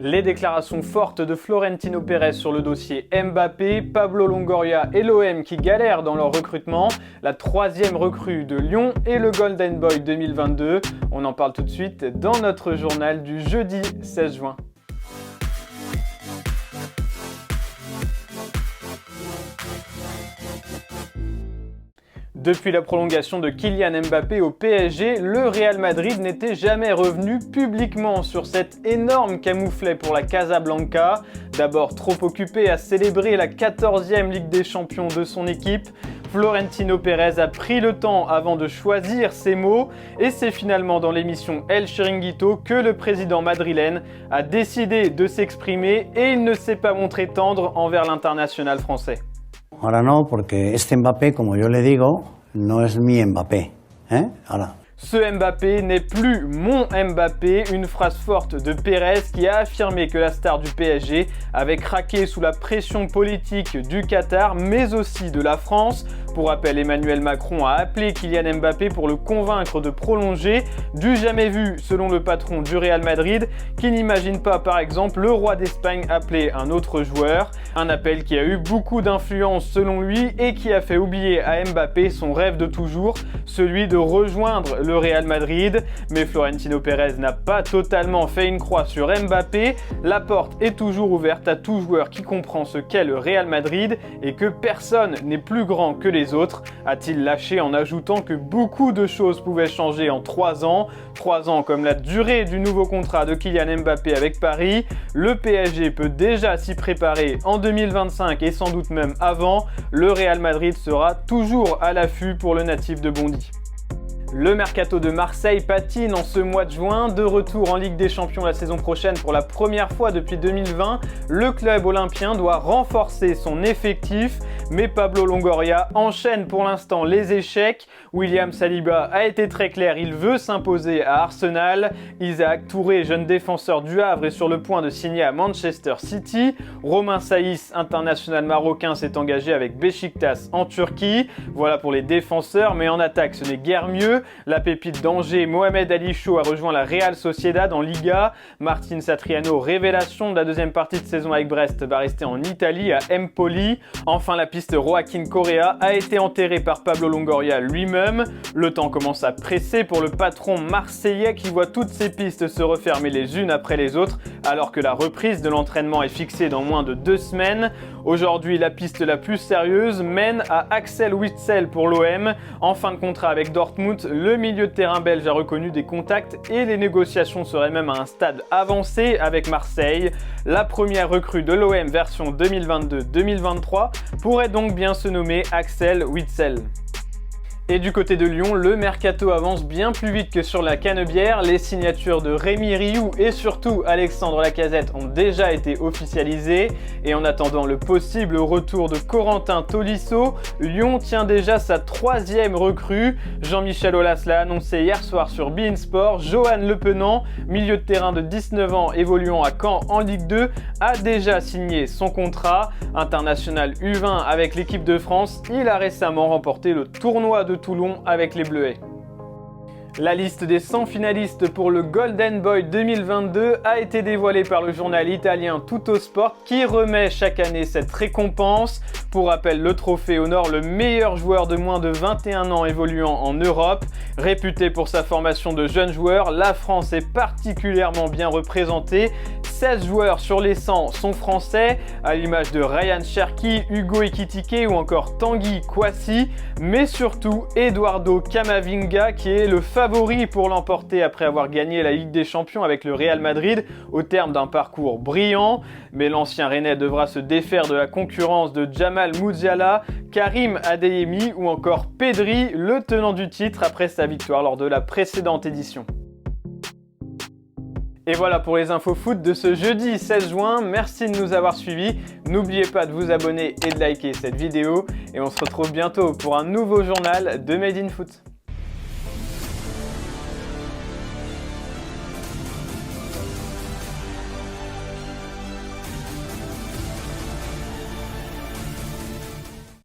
Les déclarations fortes de Florentino Pérez sur le dossier Mbappé, Pablo Longoria et l'OM qui galèrent dans leur recrutement, la troisième recrue de Lyon et le Golden Boy 2022. On en parle tout de suite dans notre journal du jeudi 16 juin. Depuis la prolongation de Kylian Mbappé au PSG, le Real Madrid n'était jamais revenu publiquement sur cet énorme camouflet pour la Casablanca. D'abord trop occupé à célébrer la 14e Ligue des Champions de son équipe, Florentino Pérez a pris le temps avant de choisir ses mots et c'est finalement dans l'émission El Chiringuito que le président madrilène a décidé de s'exprimer et il ne s'est pas montré tendre envers l'international français. Ahora no, porque este Mbappé, como yo le digo, no es mi Mbappé. Ahora. Ce Mbappé n'est plus mon Mbappé, une phrase forte de Pérez qui a affirmé que la star du PSG avait craqué sous la pression politique du Qatar, mais aussi de la France. Pour rappel, Emmanuel Macron a appelé Kylian Mbappé pour le convaincre de prolonger, du jamais vu selon le patron du Real Madrid, qui n'imagine pas par exemple le roi d'Espagne appeler un autre joueur. Un appel qui a eu beaucoup d'influence selon lui et qui a fait oublier à Mbappé son rêve de toujours, celui de rejoindre le Real Madrid. Mais Florentino Pérez n'a pas totalement fait une croix sur Mbappé. La porte est toujours ouverte à tout joueur qui comprend ce qu'est le Real Madrid et que personne n'est plus grand que les autres, a-t-il lâché en ajoutant que beaucoup de choses pouvaient changer en 3 ans. 3 ans comme la durée du nouveau contrat de Kylian Mbappé avec Paris. Le PSG peut déjà s'y préparer en 2025 et sans doute même avant. Le Real Madrid sera toujours à l'affût pour le natif de Bondy. Le mercato de Marseille patine en ce mois de juin. De retour en Ligue des Champions la saison prochaine pour la première fois depuis 2020, le club olympien doit renforcer son effectif. Mais Pablo Longoria enchaîne pour l'instant les échecs. William Saliba a été très clair, il veut s'imposer à Arsenal. Isaac Touré, jeune défenseur du Havre, est sur le point de signer à Manchester City. Romain Saïs, international marocain, s'est engagé avec Beşiktaş en Turquie. Voilà pour les défenseurs, mais en attaque ce n'est guère mieux. La pépite d'Angers, Mohamed Ali Chou, a rejoint la Real Sociedad en Liga. Martin Satriano, révélation de la deuxième partie de saison avec Brest, va rester en Italie à Empoli. Enfin, la piste Joaquin Correa a été enterrée par Pablo Longoria lui-même. Le temps commence à presser pour le patron marseillais qui voit toutes ses pistes se refermer les unes après les autres alors que la reprise de l'entraînement est fixée dans moins de 2 semaines. Aujourd'hui, la piste la plus sérieuse mène à Axel Witsel pour l'OM. En fin de contrat avec Dortmund, le milieu de terrain belge a reconnu des contacts et les négociations seraient même à un stade avancé avec Marseille. La première recrue de l'OM version 2022-2023 pourrait donc bien se nommer Axel Witsel. Et du côté de Lyon, le mercato avance bien plus vite que sur la Canebière. Les signatures de Rémi Rioux et surtout Alexandre Lacazette ont déjà été officialisées. Et en attendant le possible retour de Corentin Tolisso, Lyon tient déjà sa 3e recrue. Jean-Michel Aulas l'a annoncé hier soir sur beIN Sport. Johan Lepenant, milieu de terrain de 19 ans évoluant à Caen en Ligue 2, a déjà signé son contrat. International U20 avec l'équipe de France, il a récemment remporté le tournoi de Toulon avec les Bleuets. La liste des 100 finalistes pour le Golden Boy 2022 a été dévoilée par le journal italien Tuttosport qui remet chaque année cette récompense. Pour rappel, le trophée honore le meilleur joueur de moins de 21 ans évoluant en Europe. Réputé pour sa formation de jeunes joueurs, la France est particulièrement bien représentée. 16 joueurs sur les 100 sont français, à l'image de Ryan Cherki, Hugo Ekitike ou encore Tanguy Kouassi, mais surtout Eduardo Camavinga qui est le favori pour l'emporter après avoir gagné la Ligue des Champions avec le Real Madrid au terme d'un parcours brillant. Mais l'ancien Rennais devra se défaire de la concurrence de Jamal Musiala, Karim Adeyemi ou encore Pedri, le tenant du titre après sa victoire lors de la précédente édition. Et voilà pour les infos foot de ce jeudi 16 juin, merci de nous avoir suivis, n'oubliez pas de vous abonner et de liker cette vidéo et on se retrouve bientôt pour un nouveau journal de Made in Foot.